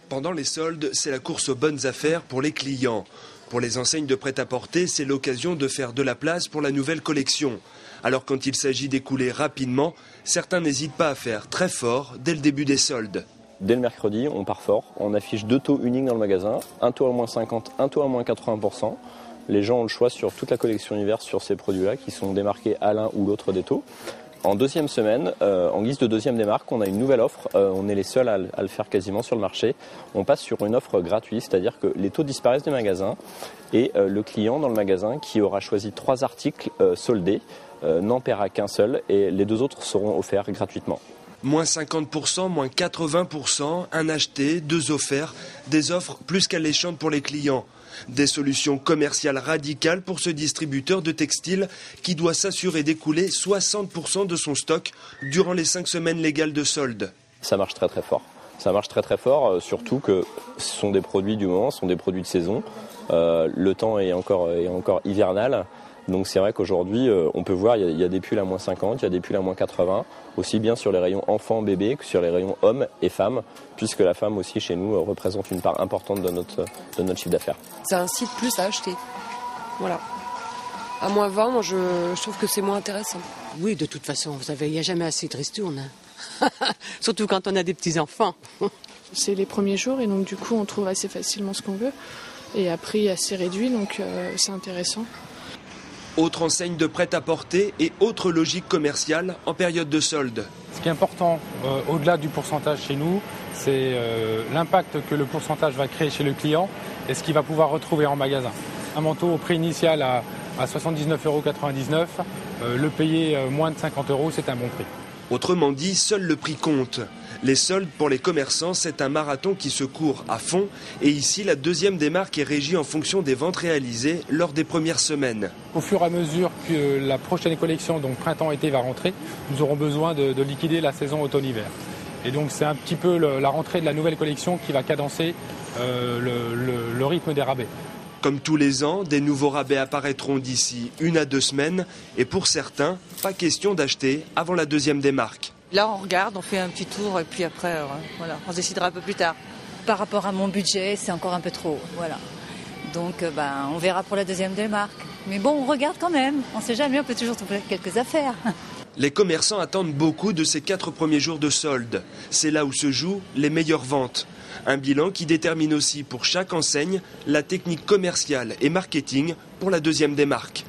Pendant les soldes, c'est la course aux bonnes affaires pour les clients. Pour les enseignes de prêt-à-porter, c'est l'occasion de faire de la place pour la nouvelle collection. Alors quand il s'agit d'écouler rapidement, certains n'hésitent pas à faire très fort dès le début des soldes. Dès le mercredi, on part fort. On affiche 2 taux uniques dans le magasin, un taux à moins 50, un taux à moins 80%. Les gens ont le choix sur toute la collection hiver sur ces produits-là qui sont démarqués à l'un ou l'autre des taux. En deuxième semaine, en guise de deuxième démarque, on a une nouvelle offre. On est les seuls à le faire quasiment sur le marché. On passe sur une offre gratuite, c'est-à-dire que les taux disparaissent du magasin et le client dans le magasin qui aura choisi 3 articles soldés n'en paiera qu'un seul et les 2 autres seront offerts gratuitement. Moins 50%, moins 80%, un acheté, 2 offerts, des offres plus qu'alléchantes pour les clients. Des solutions commerciales radicales pour ce distributeur de textiles qui doit s'assurer d'écouler 60% de son stock durant les 5 semaines légales de solde. Ça marche très très fort. Ça marche très très fort, surtout que ce sont des produits du moment, ce sont des produits de saison. Le temps est encore hivernal. Donc c'est vrai qu'aujourd'hui, on peut voir, il y a des pulls à moins 50, il y a des pulls à moins 80, aussi bien sur les rayons enfants, bébés que sur les rayons hommes et femmes, puisque la femme aussi chez nous représente une part importante de notre chiffre d'affaires. C'est un site plus à acheter. Voilà. À moins 20, moi je trouve que c'est moins intéressant. Oui, de toute façon, vous savez, il n'y a jamais assez de ristournes. Surtout quand on a des petits-enfants. C'est les premiers jours et donc du coup on trouve assez facilement ce qu'on veut. Et à prix assez réduit, donc c'est intéressant. Autre enseigne de prêt-à-porter et autre logique commerciale en période de solde. Ce qui est important, au-delà du pourcentage chez nous, c'est l'impact que le pourcentage va créer chez le client et ce qu'il va pouvoir retrouver en magasin. Un manteau au prix initial à 79,99 €, le payer moins de 50 €, c'est un bon prix. Autrement dit, seul le prix compte. Les soldes pour les commerçants, c'est un marathon qui se court à fond. Et ici, la deuxième démarque est régie en fonction des ventes réalisées lors des premières semaines. Au fur et à mesure que la prochaine collection, donc printemps-été, va rentrer, nous aurons besoin de liquider la saison automne-hiver. Et donc c'est un petit peu la rentrée de la nouvelle collection qui va cadencer le rythme des rabais. Comme tous les ans, des nouveaux rabais apparaîtront d'ici 1 à 2 semaines. Et pour certains, pas question d'acheter avant la deuxième démarque. Là, on regarde, on fait un petit tour et puis après, voilà, on se décidera un peu plus tard. Par rapport à mon budget, c'est encore un peu trop, voilà. Donc, on verra pour la deuxième démarque. Mais bon, on regarde quand même. On ne sait jamais, on peut toujours trouver quelques affaires. Les commerçants attendent beaucoup de ces 4 premiers jours de solde. C'est là où se jouent les meilleures ventes. Un bilan qui détermine aussi pour chaque enseigne la technique commerciale et marketing pour la deuxième démarque.